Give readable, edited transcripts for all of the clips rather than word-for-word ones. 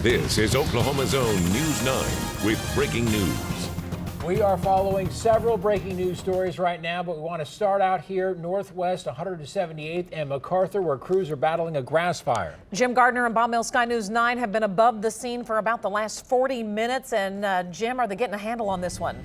This is Oklahoma's own News 9 with breaking news. We are following several breaking news stories right now, but we want to start out here northwest 178th and MacArthur, where crews are battling a grass fire. Jim Gardner and Bob Mills Sky News 9 have been above the scene for about the last 40 minutes. And Jim, are they getting a handle on this one?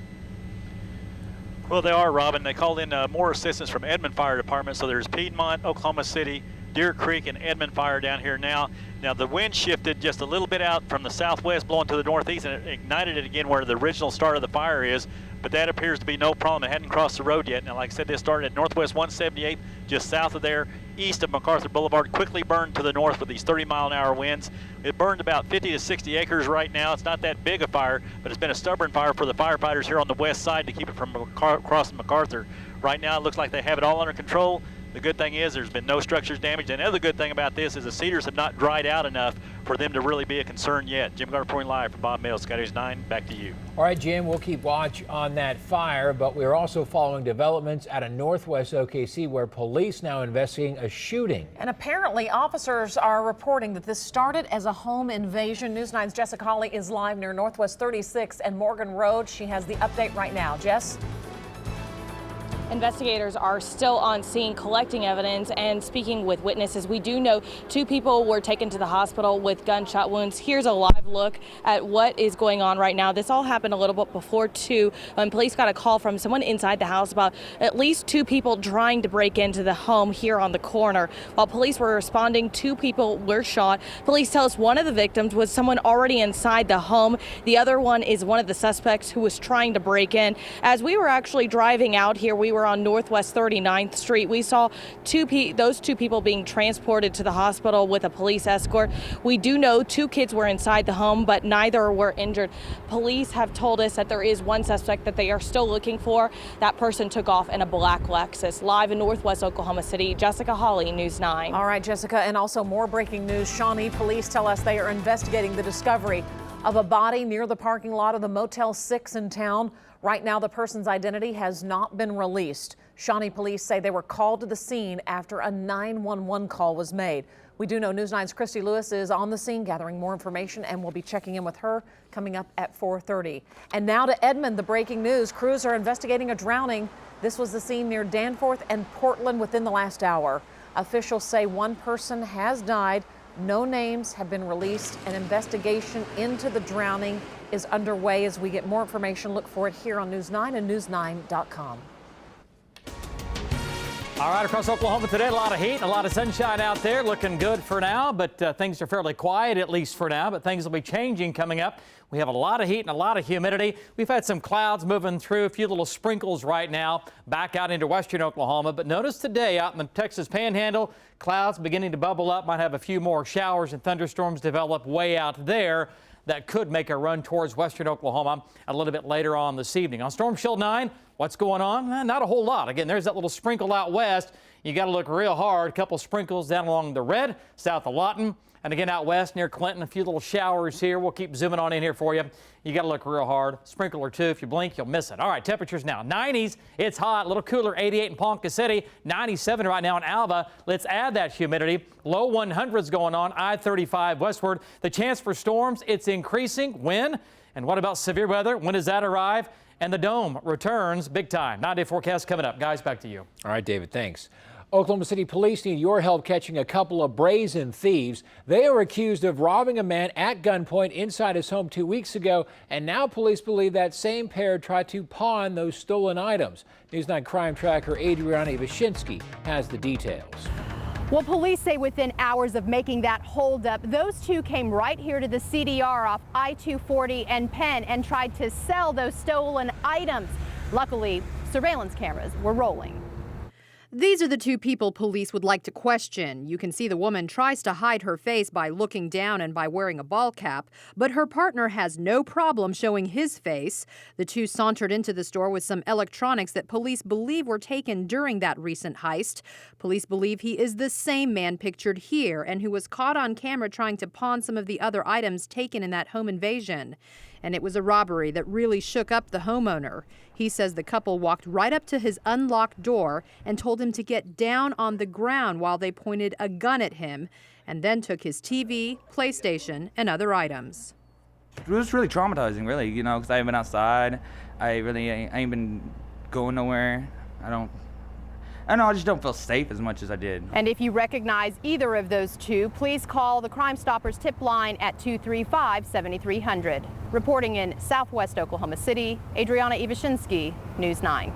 Well, they are, Robin. They called in more assistance from Edmond Fire Department. So there's Piedmont, Oklahoma City, Deer Creek, and Edmond Fire down here now. Now the wind shifted just a little bit out from the southwest, blowing to the northeast, and it ignited it again where the original start of the fire is. But that appears to be no problem. It hadn't crossed the road yet. Now, like I said, this started at northwest 178th, just south of there, east of MacArthur Boulevard. Quickly burned to the north with these 30-mile-an-hour winds. It burned about 50 to 60 acres right now. It's not that big a fire, but it's been a stubborn fire for the firefighters here on the west side to keep it from crossing MacArthur. Right now, it looks like they have it all under control. The good thing is there's been no structures damaged. And the other good thing about this is the cedars have not dried out enough for them to really be a concern yet. Jim Gardner reporting live from Bob Mills, Sky News 9. Back to you. All right, Jim, we'll keep watch on that fire, but we're also following developments out of northwest OKC where police now investigating a shooting. And apparently officers are reporting that this started as a home invasion. News 9's Jessica Hawley is live near Northwest 36th and Morgan Road. She has the update right now. Jess? Investigators are still on scene collecting evidence and speaking with witnesses. We do know 2 people were taken to the hospital with gunshot wounds. Here's a live look at what is going on right now. This all happened a little bit before 2 when police got a call from someone inside the house about at least 2 people trying to break into the home here on the corner. While police were responding, 2 people were shot. Police tell us one of the victims was someone already inside the home. The other one is one of the suspects who was trying to break in. As we were actually driving out here, we were on Northwest 39th Street. We saw those 2 people being transported to the hospital with a police escort. We do know 2 kids were inside the home, but neither were injured. Police have told us that there is one suspect that they are still looking for. That person took off in a black Lexus. Live in Northwest Oklahoma City, Jessica Hawley, News 9. All right, Jessica, and also more breaking news. Shawnee police tell us they are investigating the discovery of a body near the parking lot of the Motel 6 in town. Right now, the person's identity has not been released. Shawnee police say they were called to the scene after a 911 call was made. We do know News 9's Christy Lewis is on the scene gathering more information, and we'll be checking in with her coming up at 4:30. And now to Edmond, the breaking news. Crews are investigating a drowning. This was the scene near Danforth and Portland within the last hour. Officials say one person has died. No names have been released. An investigation into the drowning is underway. As we get more information, look for it here on News 9 and news9.com. All right, across Oklahoma today, a lot of heat, a lot of sunshine out there, looking good for now, but things are fairly quiet, at least for now, but things will be changing coming up. We have a lot of heat and a lot of humidity. We've had some clouds moving through, a few little sprinkles right now back out into western Oklahoma. But notice today out in the Texas Panhandle, clouds beginning to bubble up, might have a few more showers and thunderstorms develop way out there that could make a run towards western Oklahoma a little bit later on this evening. On Storm Shield 9, what's going on? Not a whole lot. Again, there's that little sprinkle out west. You got to look real hard. A couple sprinkles down along the Red, south of Lawton. And again, out west near Clinton, a few little showers here. We'll keep zooming on in here for you. You got to look real hard. Sprinkle or 2. If you blink, you'll miss it. All right, temperatures now. 90s. It's hot. A little cooler. 88 in Ponca City. 97 right now in Alva. Let's add that humidity. Low 100s going on. I-35 westward. The chance for storms, it's increasing. When? And what about severe weather? When does that arrive? And the dome returns big time. 9-day forecast coming up. Guys, back to you. All right, David, thanks. Oklahoma City police need your help catching a couple of brazen thieves. They are accused of robbing a man at gunpoint inside his home 2 weeks ago, and now police believe that same pair tried to pawn those stolen items. News 9 crime tracker Adriana Ivashinsky has the details. Well, police say within hours of making that holdup, those 2 came right here to the CDR off I-240 and Penn and tried to sell those stolen items. Luckily, surveillance cameras were rolling. These are the 2 people police would like to question. You can see the woman tries to hide her face by looking down and by wearing a ball cap, but her partner has no problem showing his face. The 2 sauntered into the store with some electronics that police believe were taken during that recent heist. Police believe he is the same man pictured here and who was caught on camera trying to pawn some of the other items taken in that home invasion. And it was a robbery that really shook up the homeowner. He says the couple walked right up to his unlocked door and told him to get down on the ground while they pointed a gun at him. and then took his TV, PlayStation, and other items. It was really traumatizing, really, you know, because I haven't been outside. I ain't been going nowhere. I don't know, I just don't feel safe as much as I did. And if you recognize either of those two, please call the Crime Stoppers tip line at 235-7300. Reporting in Southwest Oklahoma City, Adriana Ivashinsky, News 9.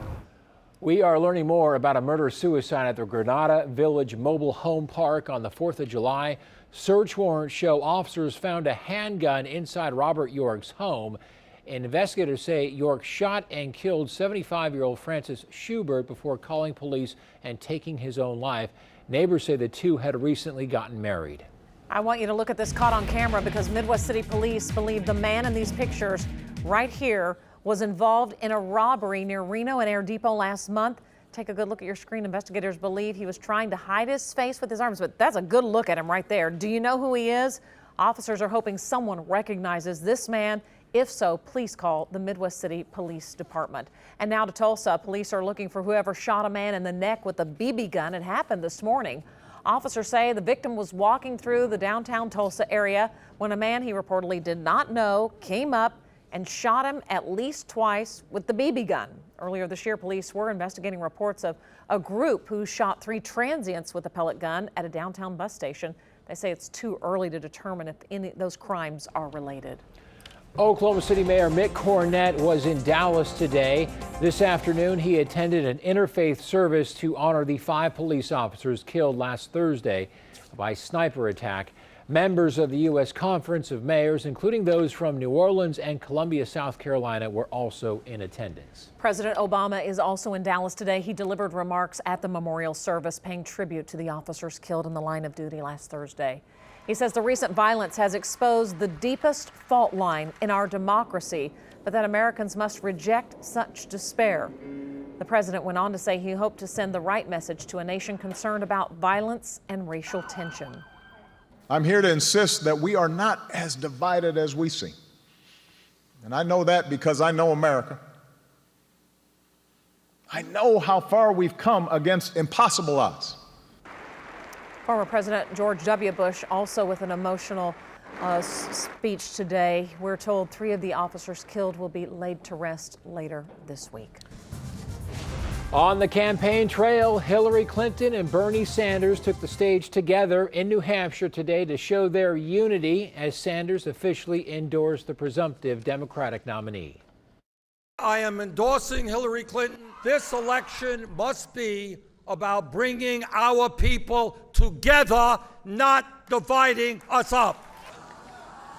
We are learning more about a murder-suicide at the Granada Village Mobile Home Park on the 4th of July. Search warrants show officers found a handgun inside Robert York's home. Investigators say York shot and killed 75-year-old Francis Schubert before calling police and taking his own life. Neighbors say the two had recently gotten married. I want you to look at this caught on camera because Midwest City Police believe the man in these pictures right here was involved in a robbery near Reno and Air Depot last month. Take a good look at your screen. Investigators believe he was trying to hide his face with his arms, but that's a good look at him right there. Do you know who he is? Officers are hoping someone recognizes this man. If so, please call the Midwest City Police Department. And now to Tulsa. Police are looking for whoever shot a man in the neck with a BB gun. It happened this morning. Officers say the victim was walking through the downtown Tulsa area when a man he reportedly did not know came up and shot him at least twice with the BB gun. Earlier this year, police were investigating reports of a group who shot 3 transients with a pellet gun at a downtown bus station. They say it's too early to determine if any of those crimes are related. Oklahoma City Mayor Mick Cornett was in Dallas today. This afternoon, he attended an interfaith service to honor the 5 police officers killed last Thursday by sniper attack. Members of the U.S. Conference of Mayors, including those from New Orleans and Columbia, South Carolina, were also in attendance. President Obama is also in Dallas today. He delivered remarks at the memorial service, paying tribute to the officers killed in the line of duty last Thursday. He says the recent violence has exposed the deepest fault line in our democracy, but that Americans must reject such despair. The president went on to say he hoped to send the right message to a nation concerned about violence and racial tension. I'm here to insist that we are not as divided as we seem. And I know that because I know America. I know how far we've come against impossible odds. Former President George W. Bush also with an emotional speech today. We're told 3 of the officers killed will be laid to rest later this week. On the campaign trail, Hillary Clinton and Bernie Sanders took the stage together in New Hampshire today to show their unity as Sanders officially endorsed the presumptive Democratic nominee. I am endorsing Hillary Clinton. This election must be about bringing our people together, not dividing us up.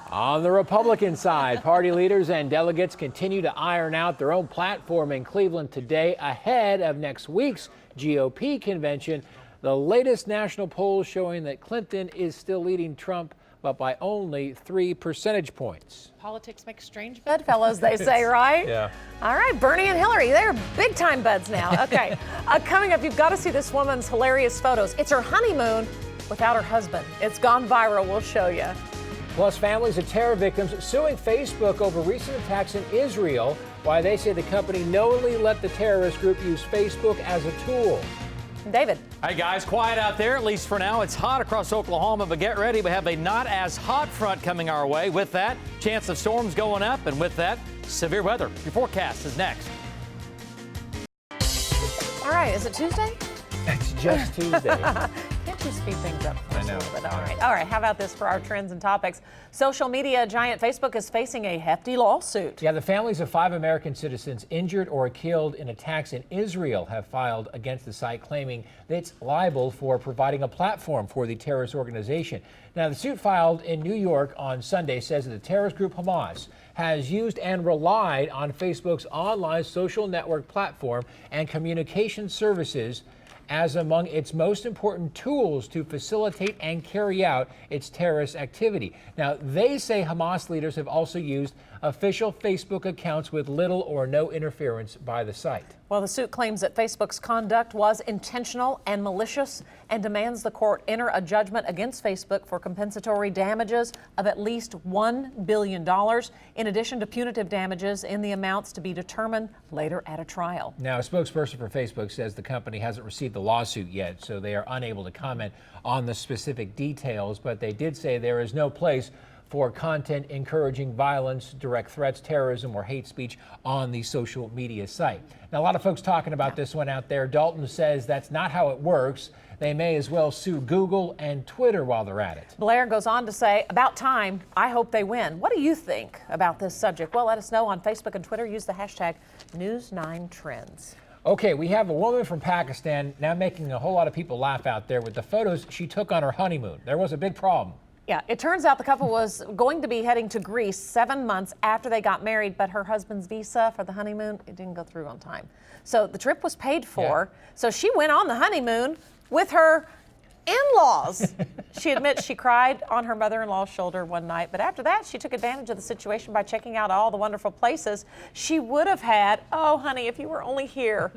On the Republican side, party leaders and delegates continue to iron out their own platform in Cleveland today ahead of next week's GOP convention. The latest national polls showing that Clinton is still leading Trump, but by only 3 percentage points. Politics make strange bedfellows, they say, right? Yeah. All right, Bernie and Hillary, they're big time buds now. Okay, coming up, you've got to see this woman's hilarious photos. It's her honeymoon without her husband. It's gone viral. We'll show you. Plus, families of terror victims suing Facebook over recent attacks in Israel, why they say the company knowingly let the terrorist group use Facebook as a tool. David. Hey guys, quiet out there, at least for now. It's hot across Oklahoma, but get ready. We have a not as hot front coming our way. With that, chance of storms going up, and with that, severe weather. Your forecast is next. All right, is it Tuesday? It's just Tuesday. Can't you speed things up for us a little bit? All right. How about this for our trends and topics? Social media giant Facebook is facing a hefty lawsuit. Yeah, the families of 5 American citizens injured or killed in attacks in Israel have filed against the site, claiming that it's liable for providing a platform for the terrorist organization. Now, the suit filed in New York on Sunday says that the terrorist group Hamas has used and relied on Facebook's online social network platform and communication services as among its most important tools to facilitate and carry out its terrorist activity. Now, they say Hamas leaders have also used official Facebook accounts with little or no interference by the site. Well, the suit claims that Facebook's conduct was intentional and malicious and demands the court enter a judgment against Facebook for compensatory damages of at least $1 billion, in addition to punitive damages in the amounts to be determined later at a trial. Now, a spokesperson for Facebook says the company hasn't received the lawsuit yet, so they are unable to comment on the specific details, but they did say there is no place for content encouraging violence, direct threats, terrorism, or hate speech on the social media site. Now, a lot of folks talking about this one out there. Dalton says that's not how it works. They may as well sue Google and Twitter while they're at it. Blair goes on to say, about time, I hope they win. What do you think about this subject? Well, let us know on Facebook and Twitter. Use the hashtag News9Trends. Okay, we have a woman from Pakistan now making a whole lot of people laugh out there with the photos she took on her honeymoon. There was a big problem. Yeah, it turns out the couple was going to be heading to Greece 7 months after they got married, but her husband's visa for the honeymoon, it didn't go through on time. So the trip was paid for. Yeah. So she went on the honeymoon with her in-laws. She admits she cried on her mother-in-law's shoulder one night, but after that, she took advantage of the situation by checking out all the wonderful places she would have had. Oh, honey, if you were only here.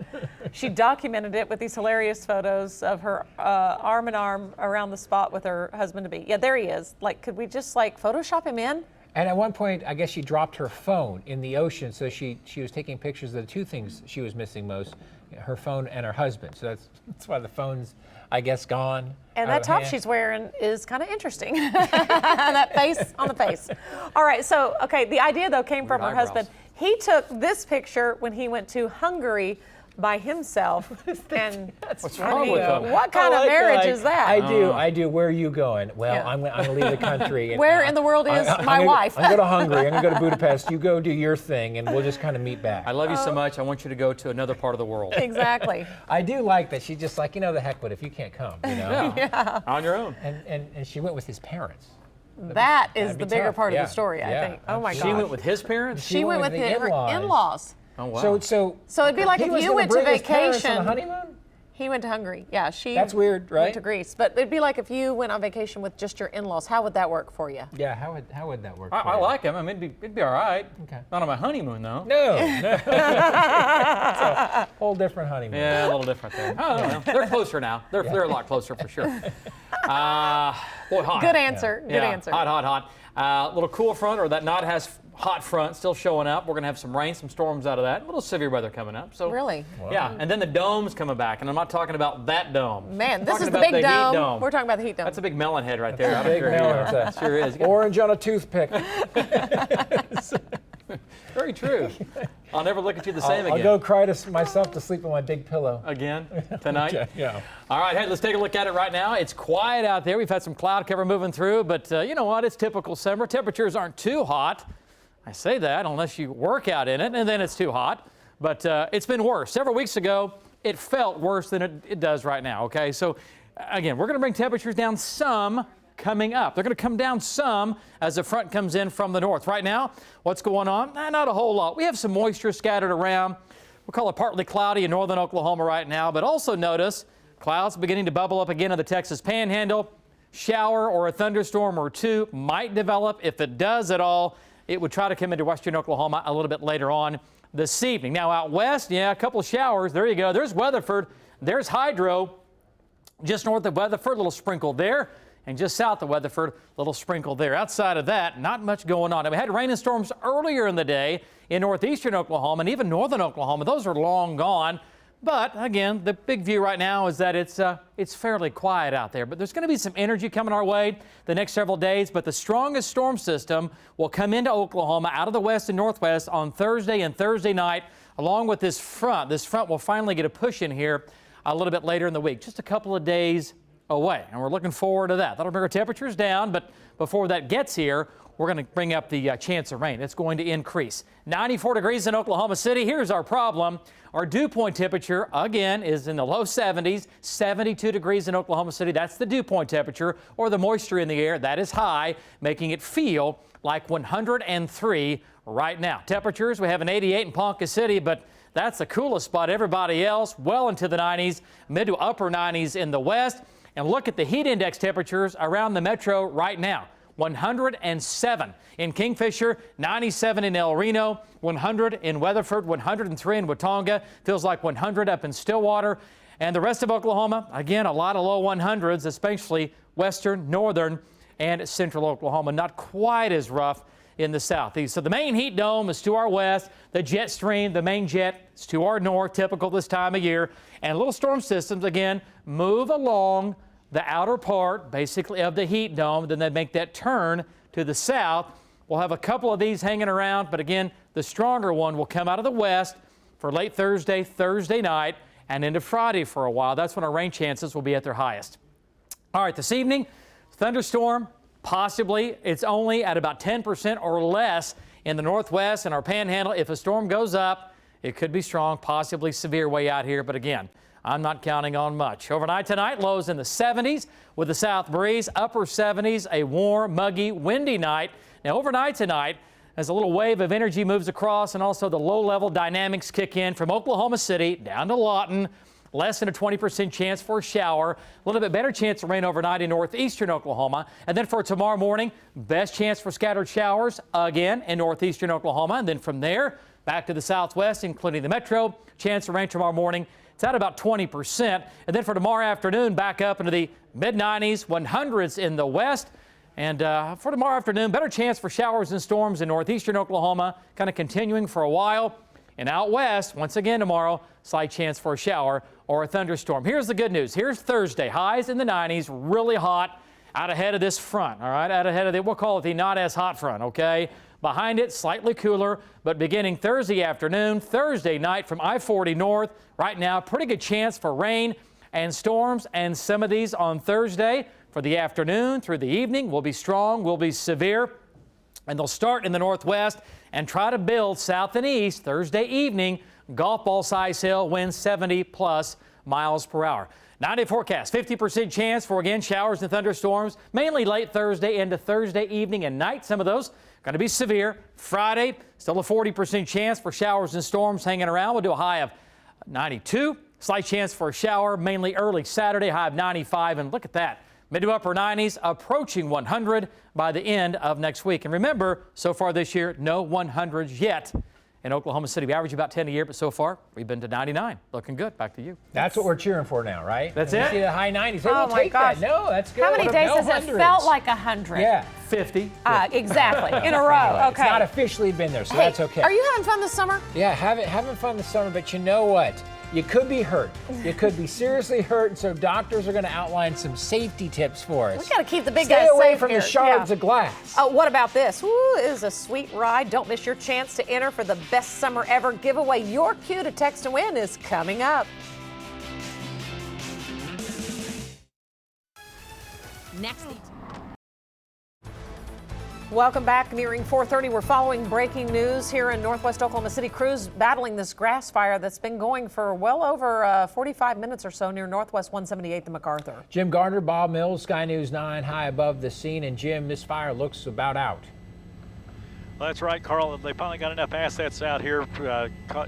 She documented it with these hilarious photos of her arm in arm around the spot with her husband-to-be. Yeah, there he is. Like, could we just, like, Photoshop him in? And at one point, I guess she dropped her phone in the ocean, so she was taking pictures of the two things she was missing most, her phone and her husband. So that's why the phone's, I guess, gone. And that top she's wearing is kind of interesting. That face on the face. All right, so, okay, the idea, though, came from her husband. He took this picture when he went to Hungary by himself. And what's wrong with him? What kind of marriage is that? I do. Where are you going? Well, yeah. I'm going to leave the country. Where in the world is my wife? I'm going to Hungary. I'm going to go to Budapest. You go do your thing, and we'll just kind of meet back. I love you so much. I want you to go to another part of the world. Exactly. I do like that. She's just like, the heck with it if you can't come, Yeah. On your own. And she went with his parents. That is the bigger part of the story, I think. Oh, my gosh. She went with his parents? She went with her in-laws. Oh, wow. So it'd be like if you went to vacation. On a honeymoon? He went to Hungary. Yeah, That's weird, right? Went to Greece. But it'd be like if you went on vacation with just your in-laws. How would that work for you? Yeah, how would that work? I like him. I mean, it'd be all right. Okay. Not on my honeymoon, though. No. It's a whole different honeymoon. Yeah, a little different there. I don't know. They're closer now. They're a lot closer for sure. Boy, hot. Good answer. Good answer. Hot. Little cool front, or that not has hot front still showing up. We're going to have some rain, some storms out of that. A little severe weather coming up. So really? Wow. Yeah, and then the dome's coming back, and I'm not talking about that dome. Man, this is the big dome. We're talking about the heat dome. That's a big melon head right there. Big melon. Sure is. Orange on a toothpick. Very true. I'll never look at you the same again. I'll go cry to myself to sleep on my big pillow. Again? Tonight? Okay, yeah. All right, hey, let's take a look at it right now. It's quiet out there. We've had some cloud cover moving through, but you know what? It's typical summer. Temperatures aren't too hot. I say that unless you work out in it, and then it's too hot. But it's been worse. Several weeks ago, it felt worse than it does right now, okay? So, again, we're going to bring temperatures down some coming up. They're going to come down some as the front comes in from the north. Right now, what's going on? Not a whole lot. We have some moisture scattered around. We'll call it partly cloudy in northern Oklahoma right now, but also notice clouds beginning to bubble up again in the Texas Panhandle. Shower or a thunderstorm or two might develop. If it does at all, it would try to come into western Oklahoma a little bit later on this evening. Now out west, yeah, a couple of showers. There you go. There's Weatherford. There's Hydro. Just north of Weatherford, a little sprinkle there. And just south of Weatherford, a little sprinkle there. Outside of that, not much going on. And we had rain and storms earlier in the day in northeastern Oklahoma and even northern Oklahoma. Those are long gone. But again, the big view right now is that it's fairly quiet out there. But there's going to be some energy coming our way the next several days. But the strongest storm system will come into Oklahoma out of the west and northwest on Thursday and Thursday night, along with this front. This front will finally get a push in here a little bit later in the week, just a couple of days away. And we're looking forward to that. That'll bring our temperatures down. But before that gets here, we're going to bring up the chance of rain. It's going to increase. 94 degrees in Oklahoma City. Here's our problem. Our dew point temperature, again, is in the low 70s, 72 degrees in Oklahoma City. That's the dew point temperature, or the moisture in the air. That is high, making it feel like 103 right now. Temperatures, we have an 88 in Ponca City, but that's the coolest spot. Everybody else, well into the 90s, mid to upper 90s in the west. And look at the heat index temperatures around the metro right now. 107 in Kingfisher, 97 in El Reno, 100 in Weatherford, 103 in Watonga. Feels like 100 up in Stillwater. And the rest of Oklahoma, again, a lot of low 100s, especially western, northern, and central Oklahoma. Not quite as rough in the southeast. So the main heat dome is to our west. The jet stream, the main jet, is to our north, typical this time of year. And little storm systems, again, move along the outer part, basically, of the heat dome. Then they make that turn to the south. We'll have a couple of these hanging around, but again, the stronger one will come out of the west for late Thursday, Thursday night, and into Friday for a while. That's when our rain chances will be at their highest. All right, this evening, thunderstorm, possibly. It's only at about 10% or less in the northwest and our panhandle. If a storm goes up, it could be strong, possibly severe way out here. But again, I'm not counting on much. Overnight tonight, lows in the 70s with the south breeze, upper 70s, a warm, muggy, windy night. Now, overnight tonight, as a little wave of energy moves across and also the low-level dynamics kick in from Oklahoma City down to Lawton, less than a 20% chance for a shower, a little bit better chance of rain overnight in northeastern Oklahoma. And then for tomorrow morning, best chance for scattered showers again in northeastern Oklahoma. And then from there, back to the southwest, including the metro, chance of rain tomorrow morning. It's at about 20%. And then for tomorrow afternoon, back up into the mid-90s, 100s in the west. And for tomorrow afternoon, better chance for showers and storms in northeastern Oklahoma, kind of continuing for a while. And out west, once again tomorrow, slight chance for a shower or a thunderstorm. Here's the good news. Here's Thursday. Highs in the 90s, really hot, out ahead of this front, all right? Out ahead of the, we'll call it the not as hot front, okay? Behind it, slightly cooler, but beginning Thursday afternoon, Thursday night from I-40 north. Right now, pretty good chance for rain and storms, and some of these on Thursday. For the afternoon through the evening will be strong, will be severe, and they'll start in the northwest and try to build south and east Thursday evening. Golf ball size hail, winds 70+ miles per hour. 9-day forecast, 50% chance for, again, showers and thunderstorms, mainly late Thursday into Thursday evening and night. Some of those going to be severe. Friday, still a 40% chance for showers and storms hanging around. We'll do a high of 92. Slight chance for a shower, mainly early Saturday, high of 95. And look at that. Mid to upper 90s, approaching 100 by the end of next week. And remember, so far this year, no 100s yet in Oklahoma City. We average about 10 a year, but so far, we've been to 99. Looking good. Back to you. That's what we're cheering for now, right? That's and it? See the high 90s. Oh, my gosh. That. No, that's good. How many days no has it 100s. felt like 100? Yeah. 50. Exactly. In a row. Anyway, Okay. It's not officially been there, so Hey, that's okay. Are you having fun this summer? Yeah, having fun this summer, but you know what? You could be hurt. You could be seriously hurt, and so doctors are going to outline some safety tips for us. We got to keep the big Stay guys away safe from here. the shards Yeah. of glass. Oh, what about this? Woo, it is a sweet ride. Don't miss your chance to enter for the best summer ever giveaway. Your cue to text to win is coming up. Next. Welcome back. Nearing 4:30, we're following breaking news here in northwest Oklahoma City. Crews battling this grass fire that's been going for well over 45 minutes or so near northwest 178th and MacArthur. Jim Gardner, Bob Mills, Sky News 9, high above the scene. And Jim, this fire looks about out. Well, that's right, Carl. They finally got enough assets out here,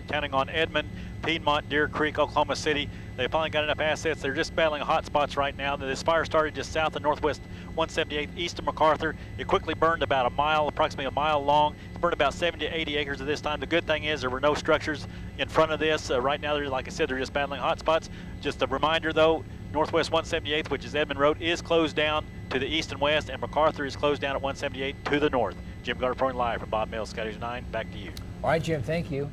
counting on Edmond, Piedmont, Deer Creek, Oklahoma City. They finally got enough assets. They're just battling hot spots right now. This fire started just south of northwest 178th, east of MacArthur. It quickly burned about a mile, approximately a mile long. It burned about 70 to 80 acres at this time. The good thing is there were no structures in front of this. Right now, like I said, they're just battling hot spots. Just a reminder, though, northwest 178th, which is Edmond Road, is closed down to the east and west, and MacArthur is closed down at 178 to the north. Jim Gardner reporting live from Bob Mills, Sky News 9. Back to you. All right, Jim, thank you.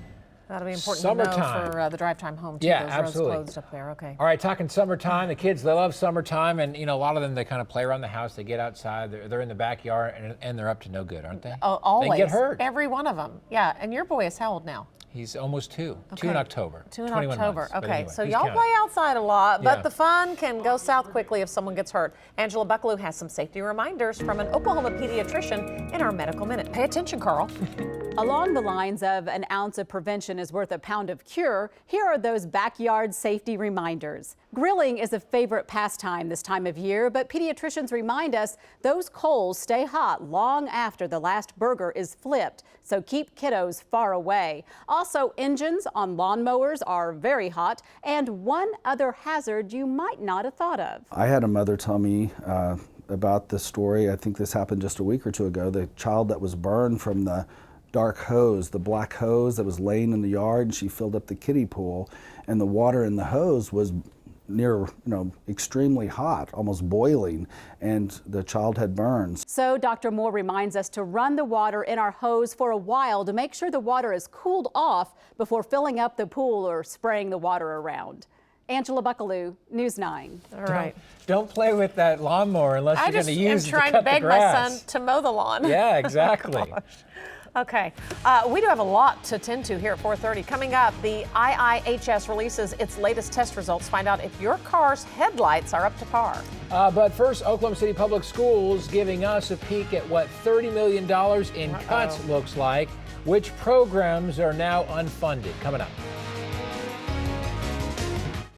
That'll be important Summertime. to know for the drive time home, too. Yeah, Those absolutely. roads closed up there. Okay. All right, talking summertime. The kids, they love summertime, and, you know, a lot of them, they kind of play around the house. They get outside. They're in the backyard, and they're up to no good, aren't they? Oh, always. They get hurt. Every one of them. Yeah, and your boy is how old now? He's almost 2. Okay. 2 in October. 2 in 21 October. months. But Okay, anyway, so who's y'all counting? play outside a lot, but Yeah. the fun can go south quickly if someone gets hurt. Angela Buckaloo has some safety reminders from an Oklahoma pediatrician in our Medical Minute. Pay attention, Carl. Along the lines of an ounce of prevention is worth a pound of cure, here are those backyard safety reminders. Grilling is a favorite pastime this time of year, but pediatricians remind us those coals stay hot long after the last burger is flipped, so keep kiddos far away. Also, engines on lawnmowers are very hot, and one other hazard you might not have thought of. I had a mother tell me about this story. I think this happened just a week or two ago. The child that was burned from the dark hose, the black hose that was laying in the yard, and she filled up the kiddie pool, and the water in the hose was near, extremely hot, almost boiling, and the child had burns. So Dr. Moore reminds us to run the water in our hose for a while to make sure the water is cooled off before filling up the pool or spraying the water around. Angela Buckaloo, News 9. All right. Don't play with that lawnmower unless you're going to use it to cut the grass. I'm trying to beg my son to mow the lawn. Yeah, exactly. Okay, we do have a lot to tend to here at 4:30. Coming up, the IIHS releases its latest test results. Find out if your car's headlights are up to par. But first, Oklahoma City Public Schools giving us a peek at what $30 million in cuts looks like. Which programs are now unfunded? Coming up.